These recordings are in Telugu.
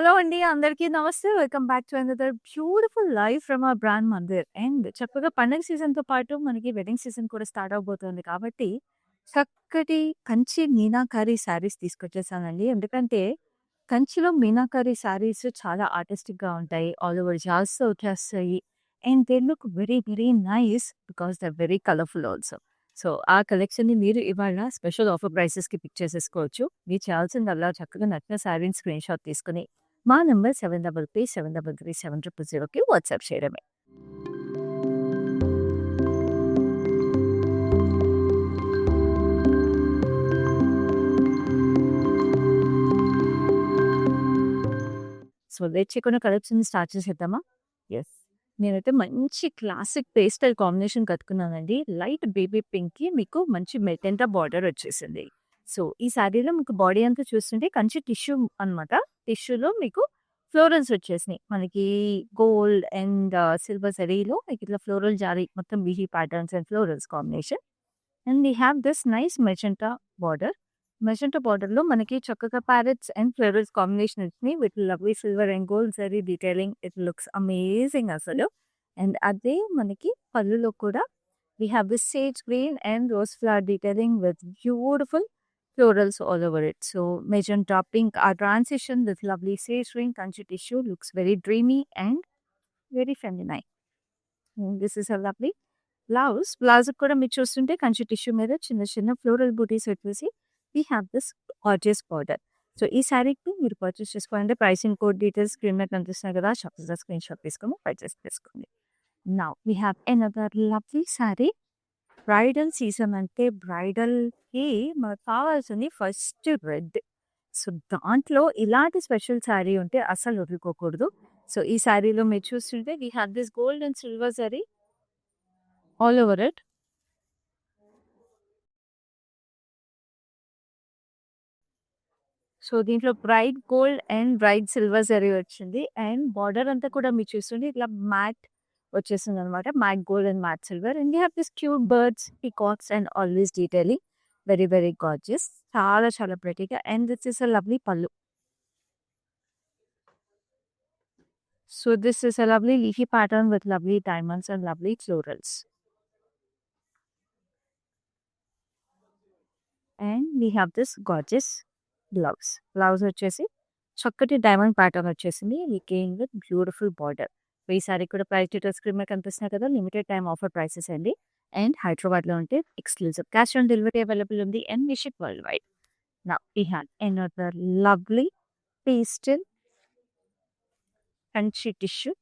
హలో అండి. అందరికీ నమస్తే. Welcome back to another beautiful live from our brand Mandir. And చక్కగా పండగ సీజన్‌తో పాటు మనకి వెడ్డింగ్ సీజన్ కూడా స్టార్ట్ అవబోతుంది కాబట్టి, చక్కటి కంచి మీనాకారి శారీస్ తీసుకొచ్చేసానండి. ఎందుకంటే, కంచిలో మీనాకారి శారీస్ చాలా ఆర్టిస్టిక్‌గా ఉంటాయి. ఆల్ ఓవర్ జాల్స్‌తో వచ్చేస్తాయి. And they look very, very nice because they are very colourful also. So, ఆ కలెక్షన్‌ని మీరు ఇవాళ స్పెషల్ ఆఫర్ ప్రైసెస్‌కి పిక్ చేసేసుకోవచ్చు. మీరు చేయాల్సిందల్లా చక్కగా నచ్చిన శారీని స్క్రీన్‌షాట్ తీసుకొని మా నంబర్ 7337337000కి వాట్సాప్ చేయడమే. సో, లేట్ చేయకుండా కలెక్షన్‌ని స్టార్ట్ చేసేద్దామా? యెస్. నేనైతే మంచి క్లాసిక్ పేస్టల్ కాంబినేషన్ కట్టుకున్నానండి. లైట్ బేబీ పింక్‌కి మీకు మంచి మెజెంటా బార్డర్ వచ్చేసింది. సో, ఈ శారీలో మీకు బాడీ అంతా చూస్తుంటే కంచి టిష్యూ అనమాట. టిష్యూలో మీకు ఫ్లోరల్స్ వచ్చేసినాయి. మనకి గోల్డ్ అండ్ సిల్వర్ జరీలో మీకు ఇట్లా ఫ్లోరల్ జారీ మొత్తం బీహీ patterns and florals combination. And we have this nice magenta border. Magenta బార్డర్‌లో మనకి చక్కగా ప్యారెట్స్ అండ్ ఫ్లోరల్స్ కాంబినేషన్ వచ్చినాయి with lovely silver and gold zari detailing. It looks amazing అసలు. అండ్ అదే మనకి పళ్ళులో కూడా we have this sage green and rose flower detailing with beautiful florals all over it. So magenta pink, our transition with lovely sage green kanchi tissue looks very dreamy and very feminine. This is a lovely blouse. Blouse కూడా మీరు చూస్తుంటే కంచి టిష్యూ మీద చిన్న చిన్న ఫ్లోరల్ బూటీస్ వచ్చేసి we have this gorgeous border. So, ఈ శారీకి మీరు పర్చేస్ చేసుకోవాలంటే ప్రైసింగ్ కోడ్ డీటెయిల్స్ స్క్రీన్ మీద కనిపిస్తున్నాయి కదా! చక్కగా స్క్రీన్‌షాట్ తీసుకొని పర్చేస్ చేసుకోండి. Now we have another lovely sari. Bridal season అంటే బ్రైడల్‌కి మనకు కావాల్సింది ఫస్ట్ రెడ్. సో, దాంట్లో ఇలాంటి స్పెషల్ శారీ ఉంటే అస్సలు వదులుకోకూడదు. సో, ఈ శారీలో మీరు చూస్తుంటే we have this gold and silver zari all over it. So, దీంట్లో bright gold and bright silver zari వచ్చింది. అండ్ బార్డర్ అంతా కూడా మీరు చూస్తుంటే ఇట్లా మ్యాట్ వచ్చేసిందనమాట. Matte gold and matte silver. And you have this cute birds, peacocks and always detailing. Very, very gorgeous. చాలా చాలా ప్రెటీగా. And this is a lovely pallu. So, this is a lovely leafy pattern with lovely diamonds and lovely florals. And we have this gorgeous blouse. Blouse వచ్చేసి చక్కటి డైమండ్ ప్యాటర్న్ వచ్చేసింది. Again with beautiful border. ఈ సారీ కూడా ప్రైస్ డీటెయిల్స్ స్క్రీన్ మీద కనిపిస్తున్నాయి కదా! లిమిటెడ్ టైమ్ ఆఫర్ ప్రైసెస్ అండి. అండ్ హైదరాబాద్‌లో ఉంటే exclusive cash on delivery available ఉంది and we ship world wide. Now we have another lovely pastel Kanchi tissue.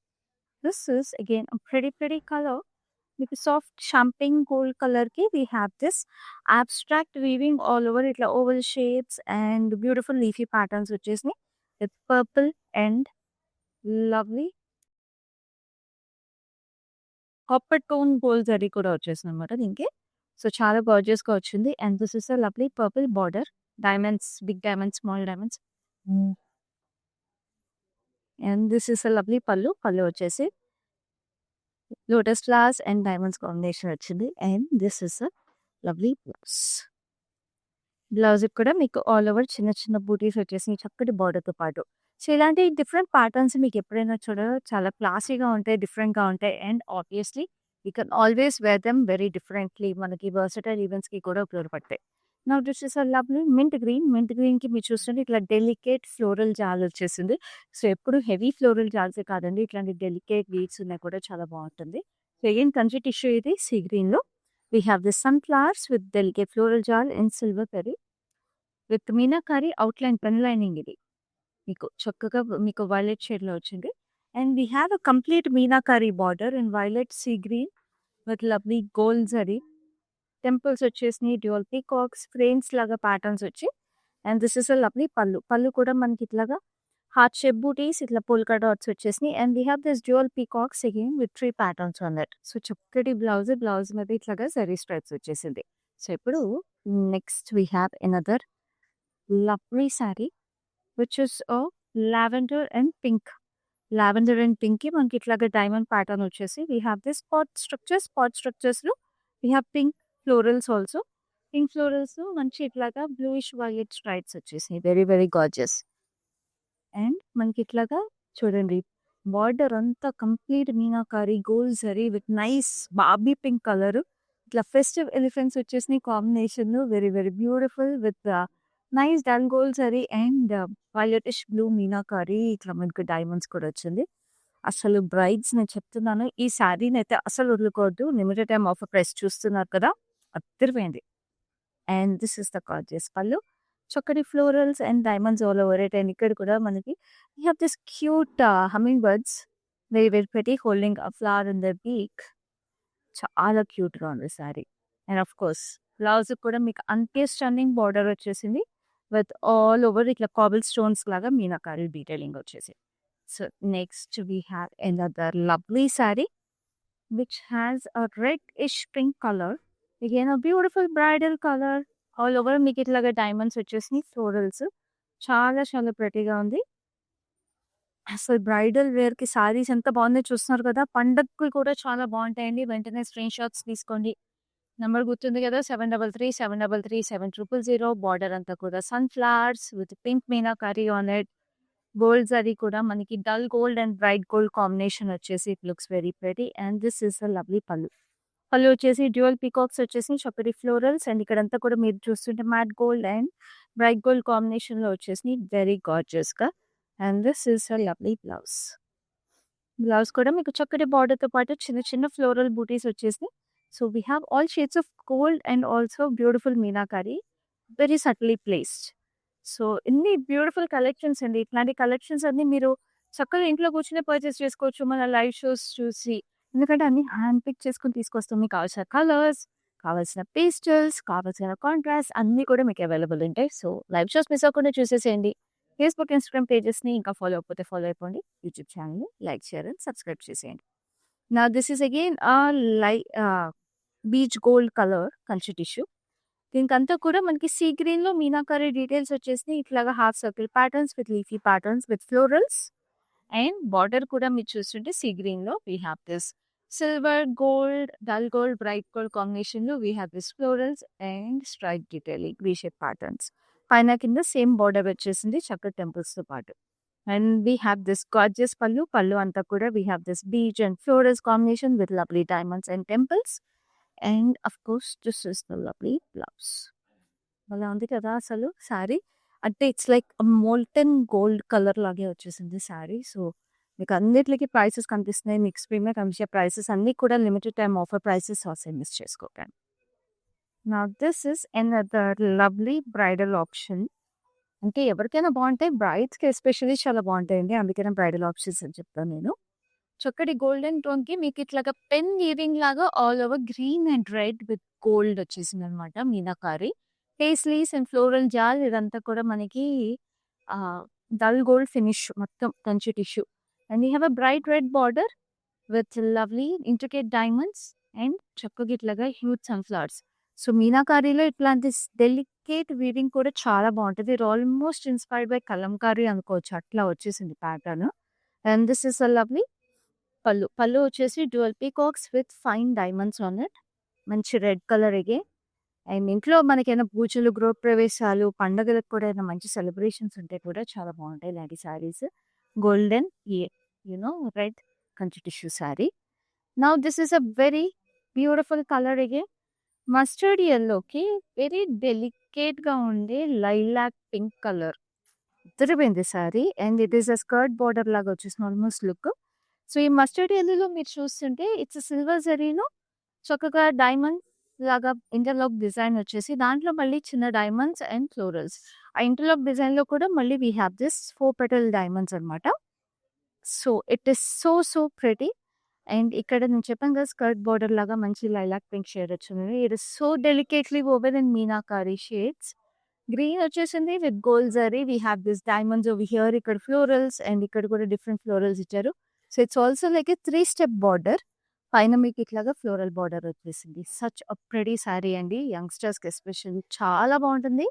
This is again a pretty colour. మీకు సాఫ్ట్ షాంపెయిన్ గోల్డ్ కలర్‌కి we have this abstract weaving all over ఇట్లా oval shapes and beautiful leafy patterns వచ్చేసినాయి. With purple and lovely copper tone gold zari కూడా వచ్చేసిందనమాట దీనికి. సో, చాలా గార్జియస్‌గా వచ్చింది. And this is a lovely purple border. Diamonds, big diamonds, small diamonds. And this is a lovely pallu. Pallu వచ్చేసి lotus flowers and diamonds combination వచ్చింది. And this is a lovely blouse. బ్లౌజ్‌కి కూడా మీకు ఆల్ ఓవర్ చిన్న చిన్న బూటీస్ వచ్చేసినాయి చక్కటి బార్డర్‌తో పాటు. సో, ఇలాంటి డిఫరెంట్ ప్యాటర్న్స్ మీకు ఎప్పుడైనా చాలా క్లాసీగా ఉంటాయి, డిఫరెంట్‌గా ఉంటాయి. And obviously you can always wear them very differently. మనకి వెర్సటైల్ ఈవెంట్స్‌కి కూడా ఉపయోగపడతాయి. Now this is a lovely mint green. Mint గ్రీన్‌కి మీరు చూస్తుంటే ఇట్లా డెలికేట్ ఫ్లోరల్ జాల్ వచ్చేసింది. సో, ఎప్పుడు హెవీ ఫ్లోరల్ జాల్సే కాదండి. ఇట్లాంటి డెలికేట్ వీవ్స్ ఉన్నాయి కూడా చాలా బావుంటుంది. సో, అగైన్ కంచి టిష్యూ ఇది సీ గ్రీన్‌లో. We have the sunflowers with delicate floral jar in silver berry with meenakari outline pen lining ఇది. మీకు చక్కగా మీకు వైలెట్ షేడ్‌లో వచ్చింది. And we have a complete meenakari border in violet, sea green with lovely gold zari. Temples వచ్చేసినాయి. డ్యూయల్ పీకాక్స్, ఫ్రేమ్స్ లాగా ప్యాటర్న్స్ వచ్చి and this is a lovely pallu. Pallu కూడా మనకి ఇట్లాగా హార్ట్ షేప్ బూటీస్ ఇట్లా పోల్కా డాట్స్ వచ్చేసినాయి. And we have this dual peacocks again with 3 patterns on that. So, చక్కటి బ్లౌజ్. బ్లౌజ్ మీద ఇట్లాగా జరీ స్ట్రైప్స్ వచ్చేసింది. సో, ఇప్పుడు next we have another lovely sari which is a lavender and pink. Lavender and పింక్‌కి మనకి ఇట్లాగా డైమండ్ ప్యాటర్న్ వచ్చేసి వి హావ్ దిస్ స్పాట్ స్ట్రక్చర్స్‌లో we have pink florals also. Pink ఫ్లోరల్స్‌లో మంచి ఇట్లాగా బ్లూయిష్ వైలెట్ స్ట్రైప్స్ వచ్చేసినాయి. Very, very gorgeous. అండ్ మనకి ఇట్లాగా చూడండి బార్డర్ అంతా complete meenakari gold zari with nice baby pink colour ఇట్లా ఫెస్టివ్ ఎలిఫెంట్స్ వచ్చేసినాయి combination very very beautiful with nice dull gold zari and violetish blue meenakari ఇట్లా మనకు డైమండ్స్ కూడా వచ్చింది. అసలు బ్రైడ్స్ నేను చెప్తున్నాను ఈ శారీని అయితే అసలు వదులుకోవద్దు. లిమిటెడ్ టైం ఆఫర్ ప్రైస్ చూస్తున్నారు కదా, అద్దరిపోయింది. And this is the gorgeous pallu. చక్కటి florals and diamonds all over it. And ఇక్కడ కూడా మనకి you have this cute humming birds very very pretty holding a flower in the beak. చాలా క్యూట్గా ఉంది sari. And of course blouse కూడా మీకు అంతే స్టన్నింగ్ బార్డర్ వచ్చేసింది విత్ ఆల్ ఓవర్ ఇట్లా కాబుల్ స్టోన్స్ లాగా మీనాకారి డీటెయిలింగ్ వచ్చేసి. So next we have another lovely saree which has a reddish pink color. Again a beautiful bridal color. All over మీకు ఇట్లాగా డైమండ్స్ వచ్చేసినాయి ఫ్లోరల్స్. చాలా చాలా ప్రెటీగా ఉంది. అసలు బ్రైడల్ వేర్కి సారీస్ ఎంత బాగుందో చూస్తున్నారు కదా. పండగకి కూడా చాలా బాగుంటాయండి. వెంటనే స్క్రీన్ షాట్స్ తీసుకోండి. నెంబర్ గుర్తుంది కదా 7337337000. బార్డర్ అంతా కూడా sunflowers with pink meenakari on it. Gold zari కూడా మనకి dull gold and bright gold combination వచ్చేసి it looks very pretty. And this is a lovely pallu. Pallu వచ్చేసి డ్యూయల్ పీకాక్స్ వచ్చేసి చక్కటి ఫ్లోరల్స్ అండ్ ఇక్కడంతా కూడా మీరు చూస్తుంటే matte gold and bright gold కాంబినేషన్లో వచ్చేసి వెరీ గార్జియస్గా. And this is a lovely blouse. Blouse కూడా మీకు చక్కటి బార్డర్తో పాటు చిన్న చిన్న ఫ్లోరల్ బూటీస్ వచ్చేసి. So we have all shades of gold and also beautiful meenakari very సట్లీ placed. So ఇన్ని బ్యూటిఫుల్ కలెక్షన్స్ అండి. ఇట్లాంటి కలెక్షన్స్ అన్ని మీరు చక్కగా ఇంట్లో కూర్చునే పర్చేస్ చేసుకోవచ్చు మన లైవ్ షోస్ చూసి. ఎందుకంటే అన్ని హ్యాండ్ పిక్ చేసుకుని తీసుకొస్తాం. మీకు కావాల్సిన కలర్స్, కావాల్సిన పేస్టల్స్, కావాల్సిన కాంట్రాస్ట్ అన్నీ కూడా మీకు అవైలబుల్ ఉంటాయి. సో లైవ్ షోస్ మిస్ అవ్వకుండా చూసేసేయండి. ఫేస్బుక్, ఇన్స్టాగ్రామ్ పేజెస్ని ఇంకా ఫాలో అయిపోతే ఫాలో అయిపోండి. యూట్యూబ్ ఛానల్ని లైక్, షేర్ అండ్ సబ్స్క్రైబ్ చేసేయండి. నా this is again peach gold colour Kanchi tissue. దీనికంతా కూడా మనకి సీ గ్రీన్లో మీనాకారి డీటెయిల్స్ వచ్చేసి ఇట్లాగా half circle patterns with leafy patterns with florals. And border కూడా మీరు చూస్తుంటే సీ గ్రీన్లో we have this silver gold, dull gold, bright gold కాంబినేషన్లో we have this florals and stripe detailing V shape patterns. పైన కింద సేమ్ బార్డర్ వచ్చేసింది చక్కటి టెంపుల్స్తో పాటు. And we have this gorgeous పళ్ళు. పళ్ళు అంతా కూడా we have this beach and florals combination with lovely diamonds and temples. And of course this is the lovely blouse. అలా ఉంది కదా అసలు శారీ. అంటే it's like molten gold colour లాగే వచ్చేసింది శారీ. సో మీకు అన్నిటికి ప్రైసెస్ కనిపిస్తున్నాయి. మీకు స్క్రీన్ మీద కనిపించే ప్రైసెస్ అన్నీ కూడా లిమిటెడ్ టైం ఆఫర్ ప్రైసెస్ అసలు మిస్ చేసుకోకండి. నా this is another lovely bridal option. అంటే ఎవరికైనా బాగుంటాయి, బ్రైడ్స్కి ఎస్పెషల్లీ చాలా బాగుంటాయండి. అందుకనే బ్రైడల్ ఆప్షన్స్ అని చెప్తాను నేను. చక్కటి గోల్డెన్ టోన్కి మీకు ఇట్లాగా పెన్ వీవింగ్ లాగా all over green and red with gold వచ్చేసింది అనమాట మీనాకారి. పేస్లీస్ అండ్ ఫ్లోరల్ జాల్ ఇదంతా కూడా మనకి డల్ గోల్డ్ ఫినిష్ మొత్తం Kanchi tissue. And you have a bright red border with lovely intricate diamonds and చక్కగా ఇట్లాగా హ్యూజ్ సన్ఫ్లవర్స్. సో మీనాకారిలో ఇట్లాంటి డెలికేట్ వీవింగ్ కూడా చాలా బాగుంటుంది. ఇది ఆల్మోస్ట్ ఇన్స్పైర్డ్ బై కలంకారీ అనుకోవచ్చు. అట్లా వచ్చేసింది pattern. And this is a lovely pallu. Pallu వచ్చేసి dual peacocks with fine diamonds on it. మంచి రెడ్ కలర్ ఎగే. అండ్ ఇంట్లో మనకైనా పూజలు, గృహ ప్రవేశాలు, పండుగలకు కూడా ఏదైనా మంచి సెలబ్రేషన్స్ ఉంటే కూడా చాలా బాగుంటాయి ఇలాంటి saris. Golden red Kanchi tissue sari. Now this is a very beautiful colour ఎగే. మస్టర్డ్ ఎల్లోకి వెరీ డెలికేట్గా ఉండే లైలాక్ పింక్ కలర్ ఉత్తరిపోయింది sari. And it is a skirt border లాగా వచ్చేసిన ఆల్మోస్ట్ లుక్. సో ఈ మస్టర్డ్ ఎల్లోలో మీరు చూస్తుంటే ఇట్స్ సిల్వర్ జరీలో చక్కగా డైమండ్ లాగా ఇంటర్లాక్ డిజైన్ వచ్చేసి దాంట్లో మళ్ళీ చిన్న డైమండ్స్ అండ్ ఫ్లోరల్స్. ఆ ఇంటర్లాక్ డిజైన్లో కూడా మళ్ళీ we have this 4 petal diamonds అనమాట. So it is so so pretty. And ఇక్కడ నేను చెప్పాను కదా స్కర్ట్ బార్డర్ లాగా మంచి లైలాక్ పింక్ షేడ్ వచ్చింది. It is so delicately woven in meenakari shades. Green వచ్చేసింది with gold zari. We have this diamonds over here. ఇక్కడ ఫ్లోరల్స్ అండ్ ఇక్కడ కూడా డిఫరెంట్ ఫ్లోరల్స్ ఇచ్చారు. So it's also like A 3 step border. పైన మీకు ఇట్లాగా ఫ్లోరల్ బార్డర్ వచ్చేసింది. సచ్ అ ప్రెటీ శారీ అండి. యంగ్స్టర్స్కి ఎస్పెషల్లీ చాలా బాగుంటుంది.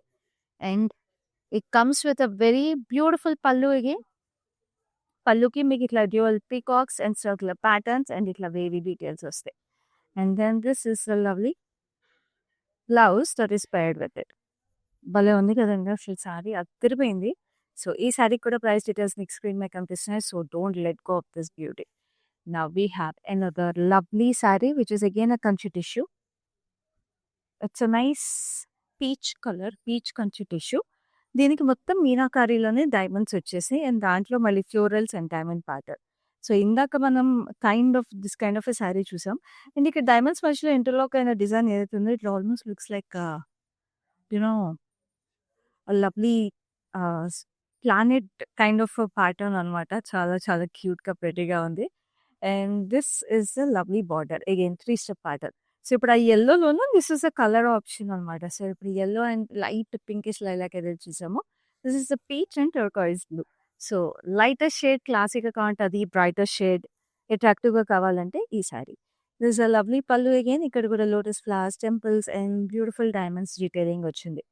And it comes with a very beautiful pallu. Again పళ్ళుకి మీకు ఇట్లా dual peacocks and circular patterns and ఇట్లా వేవీ డీటెయిల్స్ వస్తాయి. And then this is a lovely blouse that is paired with it. భలే ఉంది కదండి అసలు శారీ అద్దరిపోయింది. సో ఈ శారీ కూడా ప్రైస్ డీటెయిల్స్ మీకు స్క్రీన్ మీద కనిపిస్తున్నాయి. So don't let go of this beauty. Now we have another lovely saree, which is again a kanchi tissue. It's a nice peach color, peach kanchi tissue. దీనికి మొత్తం మీనాకారీలోనే డైమండ్స్ వచ్చేసాయి అండ్ దాంట్లో మళ్ళీ florals and diamond pattern. So ఇందాక మనం this kind of a sari చూసాం. అండ్ ఇక్కడ డైమండ్స్ మధ్యలో ఇంటర్లాక్ అయిన డిజైన్ ఏదైతే ఉందో it almost looks like you know lovely planet kind of pattern అనమాట. చాలా చాలా క్యూట్గా ప్రెటీగా ఉంది. And this is a lovely border again 3-step pattern. So ఇప్పుడు ఆ యెల్లోలోనూ this is a colour option అనమాట. సో ఇప్పుడు yellow and light pinkish lilac ఏదైతే చూసామో this is the peach and turquoise blue. So lighter shade క్లాసిక్గా కావాలంటే బ్రైటర్ షేడ్ అట్రాక్టివ్గా కావాలంటే ఈ sari. This is a lovely పళ్ళు అగైన్. ఇక్కడ కూడా lotus flowers, temples and beautiful diamonds detailing వచ్చింది.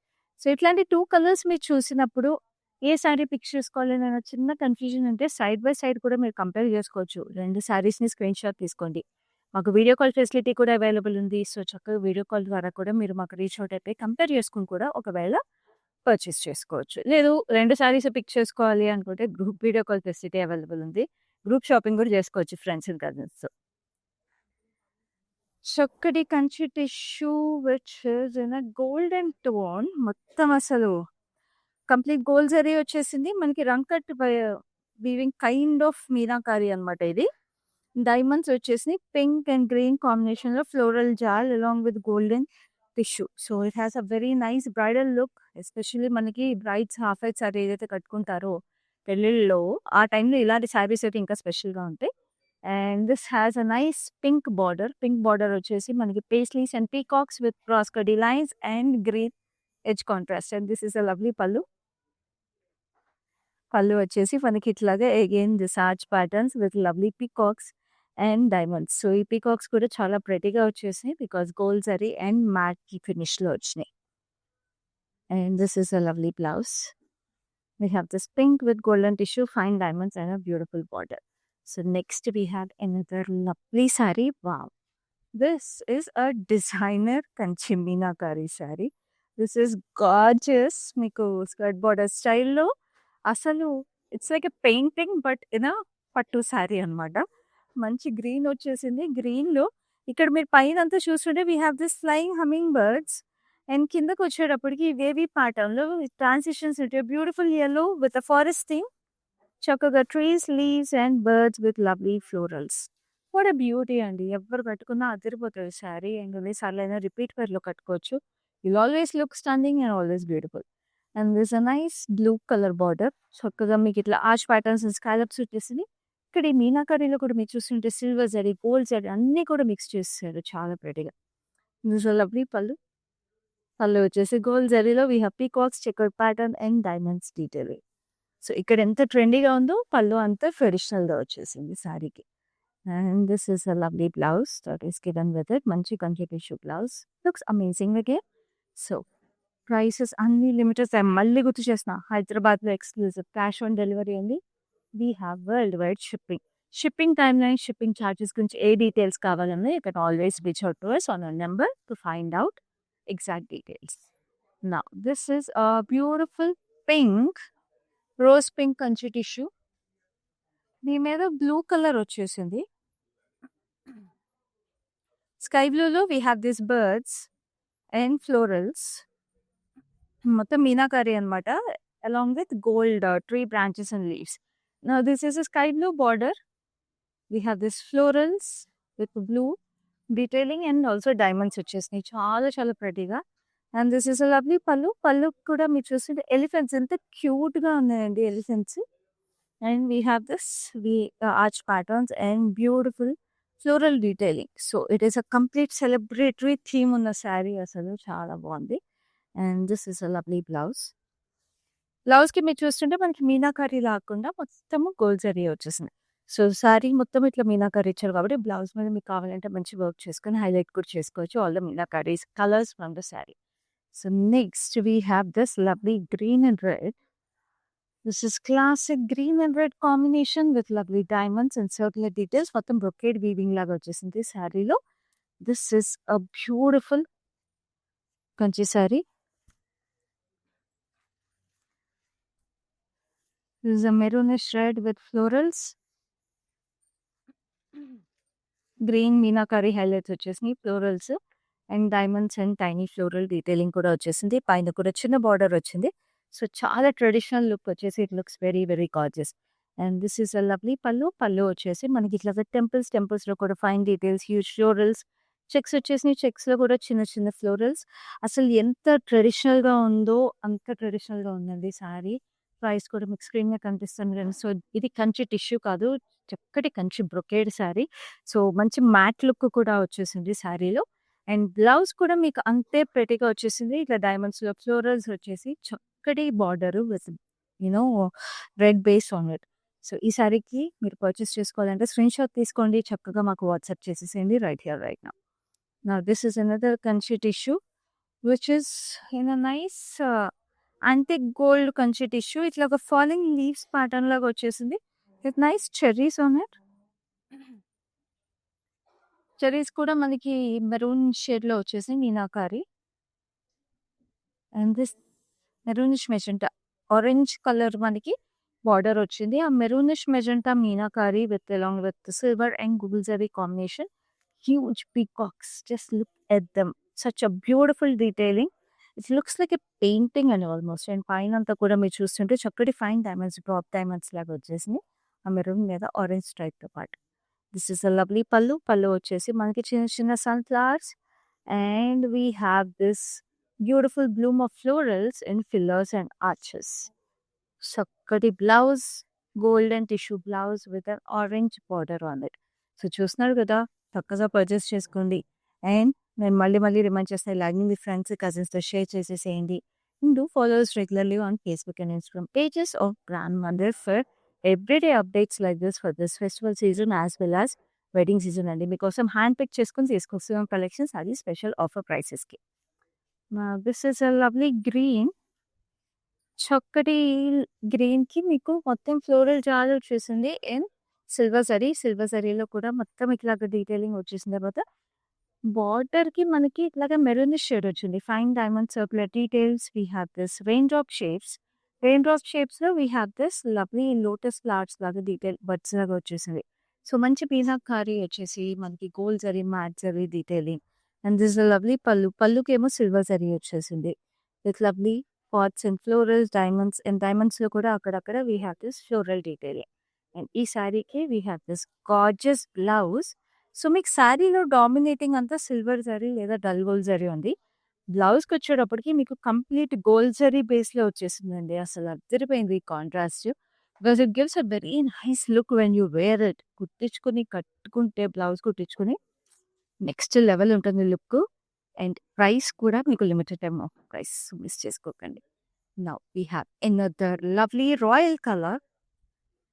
సో ఇట్లాంటి 2 కలర్స్ మీరు చూసినప్పుడు ఏ శారీ పిక్ చేసుకోవాలి అనే చిన్న కన్ఫ్యూజన్ ఉంటే సైడ్ బై సైడ్ కూడా మీరు కంపేర్ చేసుకోవచ్చు. 2 శారీస్ని స్క్రీన్ షాట్ తీసుకోండి. మాకు వీడియో కాల్ ఫెసిలిటీ కూడా అవైలబుల్ ఉంది. సో చక్కగా వీడియో కాల్ ద్వారా కూడా మీరు మాకు రీచ్ అవుట్ అయిపోయి కంపేర్ చేసుకుని కూడా ఒకవేళ పర్చేస్ చేసుకోవచ్చు. లేదు 2 శారీస్ పిక్ చేసుకోవాలి అనుకుంటే group video call facility available ఉంది. గ్రూప్ షాపింగ్ కూడా చేసుకోవచ్చు ఫ్రెండ్స్ అండ్ కజిన్స్తో. చక్కటి Kanchi tissue which is in a golden tone. మొత్తం అసలు కంప్లీట్ గోల్డ్ జరీ వచ్చేసింది. మనకి రంకట్ వీవింగ్ కైండ్ ఆఫ్ మీనాకారి అనమాట ఇది. డైమండ్స్ వచ్చేసి పింక్ అండ్ గ్రీన్ కాంబినేషన్లో ఫ్లోరల్ జాల్ along with golden tissue. So it has a very nice bridal look. Especially మనకి బ్రైడ్స్ హాఫ్ వైట్ సారీ ఏదైతే కట్టుకుంటారో పెళ్ళిళ్ళలో ఆ టైంలో ఇలాంటి శారీస్ అయితే ఇంకా స్పెషల్గా ఉంటాయి. And this has a nice pink border. Pink border వచ్చేసి మనకి paisleys and peacocks with cross కడీ lines and green edge contrast. And this is a lovely pallu. Pallu వచ్చేసి మనకి ఇట్లాగే again this arch patterns with lovely peacocks and diamonds. So ఈ పీకాక్స్ కూడా చాలా ప్రెటీగా వచ్చేసినాయి because gold zari and matte ఫినిష్లో వచ్చినాయి. And this is a lovely blouse. We have this pink with golden tissue, fine diamonds and a beautiful border. So next we have another lovely saree. Wow. This is a designer Kanchi Meenakari saree. This is gorgeous. Meeku skirt border style lo asalu it's like a painting but in a పట్టు శారీ అనమాట. మంచి గ్రీన్ వచ్చేసింది. గ్రీన్లో ఇక్కడ మీరు పైన అంతా చూస్తుంటే we have this flying humming birds and కిందకు వచ్చేటప్పటికి వేవీ ప్యాటర్న్లో ట్రాన్సిషన్స్ ఉంటాయి. Beautiful yellow with a forest theme. చక్కగా trees, leaves and birds with lovely florals. What a beauty అండి. ఎవరు కట్టుకున్నా అదిరిపోతుంది శారీ. అండ్ ఎన్నిసార్లు అయినా రిపీట్ వేర్లో కట్టుకోవచ్చు. Will always look stunning and always beautiful. And this a nice blue colour border. చక్కగా మీకు ఇట్లా ఆర్చ్ ప్యాటర్న్స్ స్కాలప్స్ వచ్చేసింది. ఇక్కడ ఈ మీనాకారీలో కూడా మీరు చూస్తుంటే సిల్వర్ జరీ, గోల్డ్ జరీ అన్నీ కూడా మిక్స్ చేస్తారు చాలా ప్రెటీగా. This a lovely pallu. Pallu వచ్చేసి గోల్డ్ జరీలో we have peacocks, checker pattern and diamonds detailing. So ఇక్కడ ఎంత ట్రెండీగా ఉందో పళ్ళు అంత ట్రెడిషనల్గా వచ్చేసింది శారీకి. And this is a lovely blouse that is given with it. మంచి Kanchi tissue blouse. Looks amazing again. So prices అన్ని లిమిటెడ్. మళ్ళీ గుర్తు చేసిన హైదరాబాద్లో ఎక్స్క్లూజివ్ క్యాష్ ఆన్ డెలివరీ ఉంది. We have world wide shipping. Shipping time line, shipping charges గురించి ఏ డీటెయిల్స్ కావాలన్నా you can always reach out to us on our number to find out exact details. Now, this is a beautiful pink, rose pink Kanchi tissue. దీని మీద బ్లూ కలర్ వచ్చేసింది. స్కై బ్లూలో we have this birds and florals. మొత్తం మీనాకారి అనమాట along with gold tree branches and leaves. Now this is a sky blue border. We have this florals with blue detailing and also diamonds వచ్చేసినాయి. చాలా చాలా ప్రెటీగా. And this is a lovely pallu. Pallu కూడా మీరు చూస్తుంటే ఎలిఫెంట్స్ ఎంత క్యూట్గా ఉన్నాయండి elephants. And we have this arch patterns and beautiful floral detailing. So it is a complete celebratory theme ఉన్న శారీ. అసలు చాలా బాగుంది. And this is a lovely blouse. బ్లౌజ్కి మీరు చూస్తుంటే మనకి మీనాకారి లాకుండా మొత్తము గోల్డ్ జరీ వచ్చేసింది. సో శారీ మొత్తం ఇట్లా మీనాకారి ఇచ్చారు కాబట్టి బ్లౌజ్ మీద మీకు కావాలంటే మంచి వర్క్ చేసుకొని హైలైట్ కూడా చేసుకోవచ్చు all the meenakaris colours from the sari. So next we have this lovely green and red. This is classic green and red combination with lovely diamonds and circular details. మొత్తం బ్రొకేడ్ వీవింగ్ లాగా వచ్చేసింది శారీలో. This is a beautiful Kanchi sari. This is a maroonish red with florals. Green meenakari highlights వచ్చేసినాయి. Florals and diamonds and tiny floral detailing కూడా వచ్చేసింది. పైన కూడా చిన్న బార్డర్ వచ్చింది. సో చాలా ట్రెడిషనల్ లుక్ వచ్చేసి it looks very very gorgeous. And this is a lovely pallu. Pallu వచ్చేసి మనకి ఇట్లా టెంపుల్స్లో కూడా fine details, huge florals, checks వచ్చేసినాయి. చెక్స్లో కూడా చిన్న చిన్న ఫ్లోరల్స్. అసలు ఎంత ట్రెడిషనల్గా ఉందో అంత ట్రెడిషనల్గా ఉందండి శారీ. ప్రైస్ కూడా మీకు స్క్రీన్ మీద కనిపిస్తుంది కదా. సో ఇది కంచి టిష్యూ కాదు, చక్కటి కంచి బ్రొకేడ్ శారీ. సో మంచి మ్యాట్ లుక్ కూడా వచ్చేసింది శారీలో. అండ్ బ్లౌజ్ కూడా మీకు అంతే ప్రెటీగా వచ్చేసింది. ఇట్లా డైమండ్స్లో ఫ్లోరల్స్ వచ్చేసి చక్కటి border with you know red base on it. So ఈ శారీకి మీరు పర్చేస్ చేసుకోవాలంటే స్క్రీన్ షాట్ తీసుకోండి, చక్కగా మాకు వాట్సాప్ చేసేసేయండి right here right now. Now this is another Kanchi tissue which is in a nice antique gold Kanchi tissue. ఇట్లా ఒక ఫాలింగ్ లీవ్స్ ప్యాటర్న్ లాగా వచ్చేసింది with nice cherries on it. Cherries కూడా మనకి మెరూన్ షేడ్ లో వచ్చేసింది meenakari. And this maroonish magenta orange colour మనకి బార్డర్ వచ్చింది. ఆ maroonish magenta meenakari with along with silver and gulzari combination. Huge peacocks, just look at them, such a beautiful detailing. It looks like a painting and almost. And పైన అంతా కూడా మీరు చూస్తుంటే చక్కటి ఫైన్ డైమండ్స్, డ్రాప్ డైమండ్స్ లాగా వచ్చేసింది ఆ మెరూన్ మీద ఆరెంజ్ స్ట్రైప్ తో పాటు. This is a lovely pallu. Pallu వచ్చేసి మనకి చిన్న చిన్న sunflowers and we have this beautiful bloom of florals and fillers and arches. చక్కటి blouse, golden tissue blouse with an orange border on it. So చూస్తున్నారు కదా, చక్కగా పర్చేస్ చేసుకోండి. అండ్ నేను మళ్ళీ రిమైండ్ చేస్తాను, ఇలాగే మీ ఫ్రెండ్స్, కజిన్స్తో షేర్ చేసేసేయండి. And do follows regularly on Facebook and Instagram pages of brand Mandir for everyday updates like this for this festival season as well as wedding season అండి. మీకోసం హ్యాండ్ పిక్ చేసుకుని తీసుకొస్తున్నాం కలెక్షన్స్, అది స్పెషల్ ఆఫర్ ప్రైసెస్కి. This is a lovely green. చక్కటి గ్రీన్కి మీకు మొత్తం ఫ్లోరల్ జాల్ వచ్చేసింది అండ్ సిల్వర్ జరీలో కూడా మొత్తం ఇట్లాగా డీటెయిలింగ్ వచ్చేసిన తర్వాత బార్డర్కి మనకి ఇట్లాగా మెరూనిష్ షేడ్ వచ్చింది. Fine diamond circular details. We have this raindrop షేప్స్లో we have this lovely lotus flowers లాగా డీటెయిల్ బర్డ్స్ లాగా వచ్చేసింది. సో మంచి పీనాకారీ వచ్చేసి మనకి gold zari, matte zari detailing. And this lovely పళ్ళుకి ఏమో సిల్వర్ జరీ వచ్చేసింది with lovely pots and florals, డైమండ్స్లో కూడా అక్కడక్కడ we have this floral detailing. And ఈ శారీకి we have this gorgeous blouse. So మీకు శారీలో డామినేటింగ్ అంతా సిల్వర్ జరీ లేదా డల్ గోల్డ్ జరీ ఉంది. బ్లౌజ్కి వచ్చేటప్పటికి మీకు కంప్లీట్ గోల్డ్ జరీ బేస్లో వచ్చేసిందండి. అసలు అద్దరిపోయింది ఈ contrast. Because it gives a very nice look when you wear it. కట్టుకుంటే బ్లౌజ్ కుట్టించుకుని నెక్స్ట్ లెవెల్ ఉంటుంది లుక్. అండ్ ప్రైస్ కూడా మీకు limited time off price, miss చేసుకోకండి. Now we have another lovely royal colour.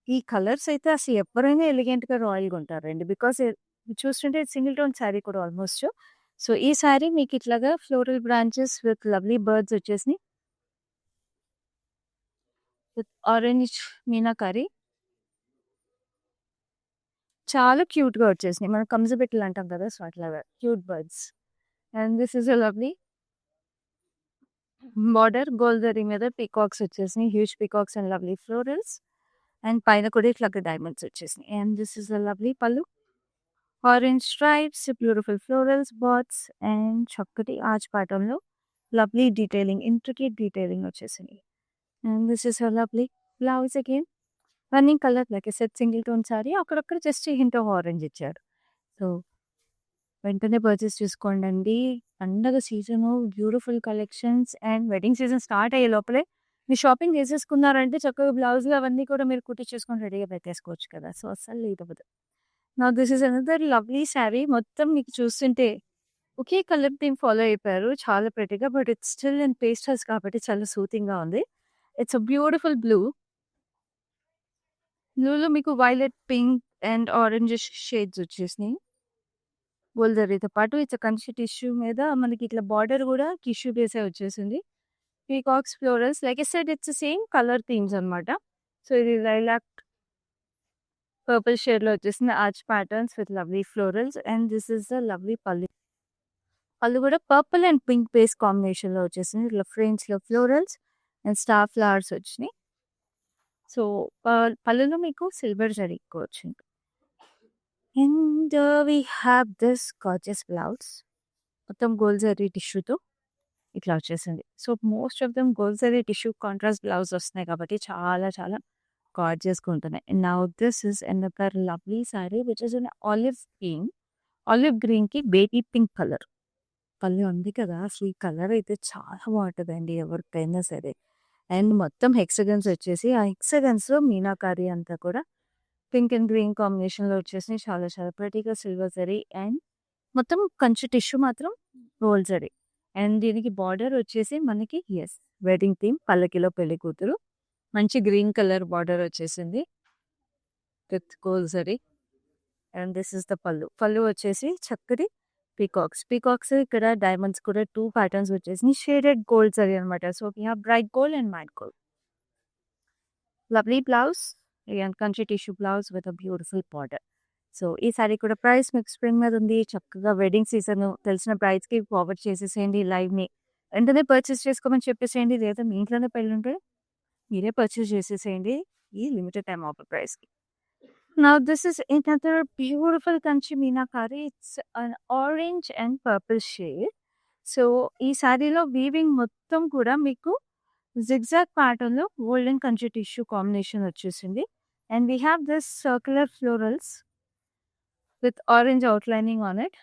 ఈ కలర్స్ అయితే అసలు ఎవరైనా ఎలిగెంట్గా రాయల్గా ఉంటారండి. బికాస్ చూస్తుంటే సింగిల్ టోన్ శారీ కూడా ఆల్మోస్ట్. సో ఈ శారీ మీకు ఇట్లాగా floral branches with lovely birds వచ్చేసి విత్ ఆరెంజ్ మీనాకారి చాలా క్యూట్గా వచ్చేసినాయి. మనం కంజబెట్టలు అంటాం కదా, సో అట్లాగా cute birds. And this is a lovely border. Gold zari మీద పీకాక్స్ వచ్చేసినాయి, huge peacocks and lovely florals. And పైన కూడా ఇట్లాగా డైమండ్స్ వచ్చేసినాయి. And this is a lovely pallu. Orange stripes, beautiful florals, birds and చక్కటి ఆర్చ్ ప్యాటర్న్లో లవ్లీ డీటెయిలింగ్, ఇంట్రికేట్ డీటెయిలింగ్ వచ్చేసినాయి. And this is a lovely blouse again running colour like set single tone sorry, అక్కడక్కడ జస్ట్ హింట్ ఆఫ్ ఆరెంజ్ ఇచ్చారు. సో వెంటనే పర్చేస్ చేసుకోండి. పండగ season, beautiful collections and wedding season start అయ్యే లోపలే మీరు షాపింగ్ చేసేసుకున్నారంటే చక్కగా బ్లౌజ్లు అవన్నీ కూడా మీరు కుట్టించేసుకొని రెడీగా పెట్టేసుకోవచ్చు కదా. సో అస్సలు లేట్ అవ్వదు. నా this is another lovely sari. మొత్తం మీకు చూస్తుంటే ఒకే కలర్ థీమ్ ఫాలో అయిపోయారు, చాలా ప్రెటీగా. But it's still in pastels కాబట్టి చాలా సూతింగ్గా ఉంది. ఇట్స్ అ బ్యూటిఫుల్ బ్లూలో మీకు violet, pink and orange shades వచ్చేసినాయి గోల్డ్ జరీతో పాటు. ఇట్స్ కంచి టిష్యూ మీద మనకి ఇట్లా బార్డర్ కూడా టిష్యూ బేసే వచ్చేసింది. Peacocks, florals, like I said it's same colour themes అనమాట. సో ఇది లైలాక్ పర్పుల్ షేడ్లో వచ్చేసింది, arch patterns with lovely florals. And this is the lovely pallu. Pallu కూడా పర్పుల్ అండ్ పింక్ బేస్ కాంబినేషన్లో వచ్చేసింది. ఇట్లా ఫ్రేమ్స్లో ఫ్లోరల్స్ అండ్ స్టార్ ఫ్లవర్స్ వచ్చినాయి. సో, పళ్ళులో మీకు సిల్వర్ జరీ ఎక్కువ వచ్చింది. And we have this gorgeous blouse. మొత్తం గోల్డ్ జరీ టిష్యూతో ఇట్లా వచ్చేసింది. So, most of them gold zari tissue contrast blouse వస్తున్నాయి కాబట్టి చాలా చాలా గార్జియస్‌గా ఉంటున్నాయి. Now this is another lovely sari which is in olive green. Olive గ్రీన్‌కి బేబీ పింక్ కలర్. భలే ఉంది కదా! అసలు ఈ కలర్ అయితే చాలా బావుంటదండి ఎవరికైనా సరే. అండ్ మొత్తం హెక్సగన్స్ వచ్చేసి, ఆ హెక్సగన్స్‌లో మీనాకారి అంతా కూడా పింక్ అండ్ గ్రీన్ కాంబినేషన్‌లో వచ్చేసినాయి. చాలా చాలా ప్రెటీగా సిల్వర్ జరీ అండ్ మొత్తం కంచి టిష్యూ మాత్రం గోల్డ్ జరీ. అండ్ దీనికి బార్డర్ వచ్చేసి మనకి వెడ్డింగ్ థీమ్ పల్లకిలో పెళ్లి కూతురు. మంచి గ్రీన్ కలర్ బార్డర్ వచ్చేసింది with gold zari. And this is the పల్లు. పల్లు వచ్చేసి చక్కటి పీకాక్స్ ఇక్కడ డైమండ్స్ కూడా 2 ప్యాటర్న్స్ వచ్చేసినాయి. షేడెడ్ గోల్డ్ జరీ అనమాట. So, we have bright gold and matte gold. Lovely blouse and Kanchi tissue blouse with a beautiful border. So, ఈ సారీ కూడా ప్రైస్ మీకు స్క్రీన్ మీద ఉంది. చక్కగా వెడ్డింగ్ సీజన్ తెలిసిన ప్రైస్‌కి ఫార్వర్డ్ చేసేసేయండి లైవ్‌ని. వెంటనే పర్చేస్ చేసుకోమని చెప్పేసేయండి. లేదా మీ ఇంట్లోనే పెళ్ళుంటే మీరే పర్చేస్ చేసేసేయండి ఈ లిమిటెడ్ టైమ్ ఆఫర్ ప్రైస్‌కి. Now this is another beautiful Kanchi meenakari. It's an orange and purple shade. So, ఈ సారీలో వీవింగ్ మొత్తం కూడా మీకు జిగ్‌జాగ్ ప్యాటర్న్‌లో గోల్డెన్ కంచి టిష్యూ కాంబినేషన్ వచ్చేసింది. And we have this circular florals with orange outlining on it.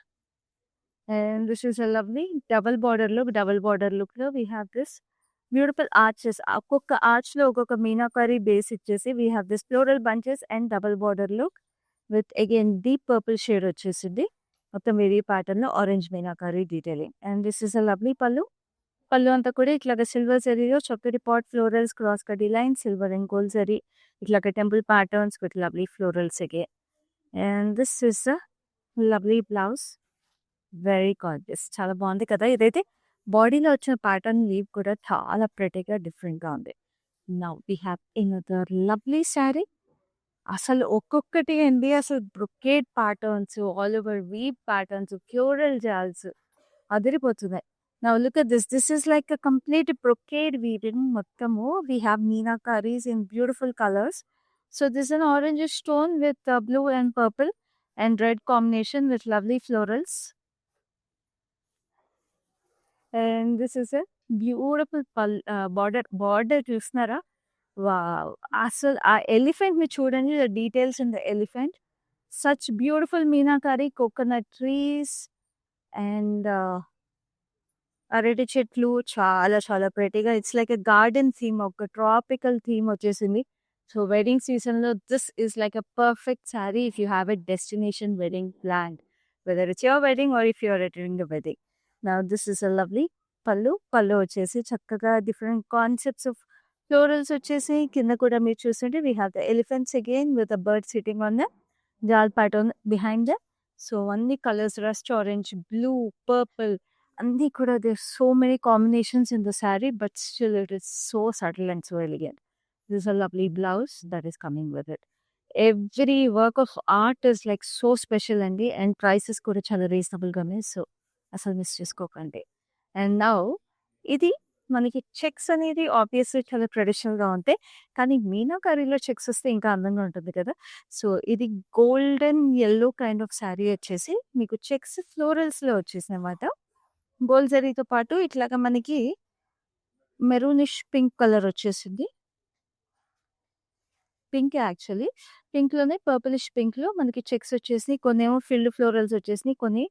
And this is a lovely double border లుక్‌లో we have this beautiful arches. ఒక్కొక్క ఆర్చ్‌లో ఒక్కొక్క మీనాకారి బేస్ ఇచ్చేసి we have this floral bunches and double border look with again deep purple shade వచ్చేసింది. మొత్తం వేరీ ప్యాటర్న్‌లో orange meenakari detailing. And this is a lovely pallu. Pallu అంతా కూడా ఇట్లాగా సిల్వర్ జరీలో చక్కటి పాట్ ఫ్లోరల్స్, క్రాస్ కడ్డీ line, silver and gold zari, ఇట్లాగా temple patterns with lovely florals again. And this is a lovely blouse. Very gorgeous. చాలా బాగుంది కదా! ఇదైతే బాడీలో వచ్చిన ప్యాటర్న్ లీవ్ కూడా చాలా ప్రెటీగా డిఫరెంట్‌గా ఉంది. Now we have another lovely sari. అసలు ఒక్కొక్కటి అండి అసలు brocade patterns, all over weave patterns, floral jaals అదిరిపోతున్నాయి. Now look at this. This is like a complete brocade weaving మొత్తము. We have meenakaris in beautiful colours. So, this an orange stone with blue and purple and red combination with lovely florals. And this is a beautiful border చూస్తున్నారా? వావ్! అసలు ఆ ఎలిఫెంట్‌ని చూడండి. The details in the elephant. Such beautiful meenakari coconut trees and అరటి చెట్లు చాలా చాలా ప్రెటీగా it's like a garden theme, ఒక ట్రాపికల్ థీమ్ వచ్చేసింది. సో, వెడ్డింగ్ సీజన్‌లో this is like a perfect sari if you have a destination wedding planned. Whether it's your wedding or if you are attending the wedding. Now this is a lovely pallu. Pallu వచ్చేసి చక్కగా డిఫరెంట్ కాన్సెప్ట్స్ ఆఫ్ ఫ్లోరల్స్ వచ్చేసి కింద కూడా మీరు చూస్తుంటే we have the elephants again with a bird sitting on the jaal pattern behind the. So, అన్ని colours rust orange, blue, purple అన్నీ కూడా there so many combinations in the sari but still it is so subtle and so elegant. This a lovely blouse that is coming with it. Every work of art is like so special అండి. అండ్ ప్రైసెస్ కూడా చాలా రీజనబుల్‌గానే. సో, అసలు మిస్ చేసుకోకండి. అండ్ నౌ ఇది మనకి చెక్స్ అనేది ఆబ్వియస్‌లీ చాలా ట్రెడిషనల్‌గా ఉంటాయి. కానీ మీనాకారిలో చెక్స్ వస్తే ఇంకా అందంగా ఉంటుంది కదా! సో, ఇది golden yellow kind of sorry వచ్చేసి మీకు చెక్స్ ఫ్లోరల్స్‌లో వచ్చేసాయన్నమాట. గోల్డ్ జరీతో పాటు ఇట్లాగా మనకి మెరూనిష్ పింక్ కలర్ వచ్చేసింది. పింకే యాక్చువల్లీ. పింక్‌లోనే పర్పులిష్ పింక్‌లో మనకి చెక్స్ వచ్చేసినాయి. కొన్నేమో ఫిల్డ్ ఫ్లోరల్స్ వచ్చేసినాయి. కొన్ని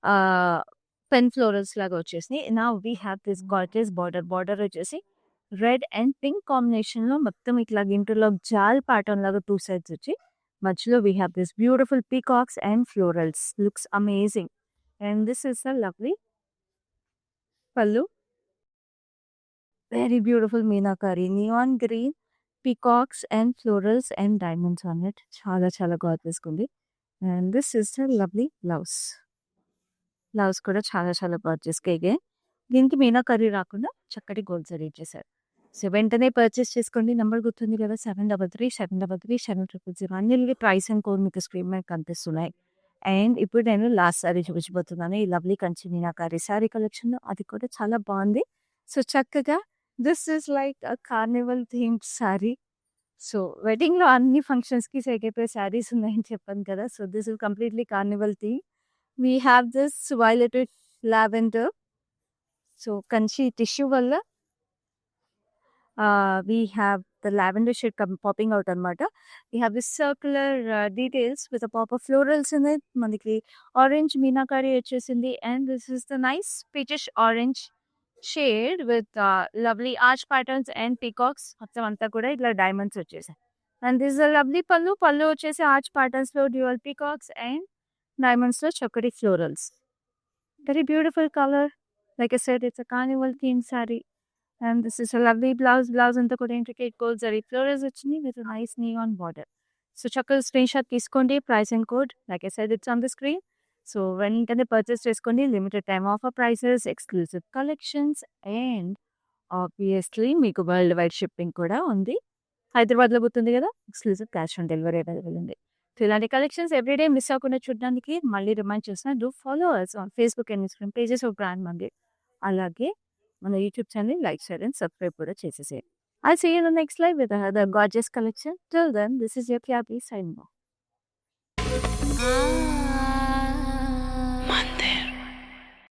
ఆహ్, పెన్ ఫ్లోరల్స్ లాగా వచ్చేసినాయి. Now we have this gorgeous border. Border వచ్చేసి రెడ్ అండ్ పింక్ కాంబినేషన్‌లో మొత్తం ఇట్లా ఇంటర్‌లాక్ జాల్ ప్యాటర్న్ లాగా 2 సైడ్స్ వచ్చి మధ్యలో we have this beautiful peacocks and florals. Looks amazing. And this is a lovely pallu. Very beautiful meenakari. Neon green, peacocks and florals and diamonds on it. చాలా చాలా గార్జియస్‌గా ఉంది. And this is the lovely blouse. Blouse కూడా చాలా చాలా గార్జియస్‌గా అగైన్ దీనికి మీనాకరీ రాకుండా చక్కటి గోల్డ్ జరీ ఇచ్చేసారు. సో, వెంటనే పర్చేస్ చేసుకోండి. నంబర్ గుర్తుంది కదా! 7337337000 అన్నిటికి ప్రైస్ అండ్ కోడ్ మీకు స్క్రీన్ మీద కనిపిస్తున్నాయి. అండ్ ఇప్పుడు నేను లాస్ట్ సారీ చూపించబోతున్నాను. ఈ లవ్లీ కంచి మీనాకారి సారీ కలెక్షన్‌లో అది కూడా చాలా బాగుంది. సో, చక్కగా this is like a carnival themed sari. So వెడ్డింగ్‌లో అన్ని ఫంక్షన్స్‌కి సెట్ అయిపోయే శారీస్ ఉన్నాయని చెప్పాను కదా! So this is completely carnival theme. We have this violet with lavender. So Kanchi tissue వల్ల we have the lavender shade popping out anamata. We have this circular details with a pop of florals in it. Maniki orange meenakari vachesindi, and this is the nice peachish orange shade with lovely arch patterns and peacocks. మొత్తం అంతా కూడా ఇట్లా diamonds వచ్చేసాయి. And this is a lovely pallu. Pallu వచ్చేసి arch patterns లో dual peacocks and diamonds లో chakadi florals. Very beautiful color. Like I said, it's a carnival themed saree. And this is a lovely blouse. Blouse అంతా కూడా intricate gold zari florals వచ్చింది with a nice neon border. So చక్కగా స్క్రీన్ షాట్ తీసుకోండి. Price and code like I said it's on the screen. So వెంటనే పర్చేస్ చేసుకోండి. Limited time offer prices, exclusive collections and obviously మీకు వరల్డ్ వైడ్ షిప్పింగ్ కూడా ఉంది. హైదరాబాద్లో పోతుంది కదా, exclusive cash on delivery available ఉంది. సో ఇలాంటి కలెక్షన్స్ ఎవ్రీడే మిస్ అవ్వకుండా చూడడానికి మళ్ళీ రిమైండ్ చేస్తున్నా, do follow us on Facebook and Instagram pages of brand Mandir. అలాగే మన YouTube channel like, share and subscribe కూడా చేసేసేయండి. I'll see you in the next live with another gorgeous collection. Till then, this is your Kyabi signing off.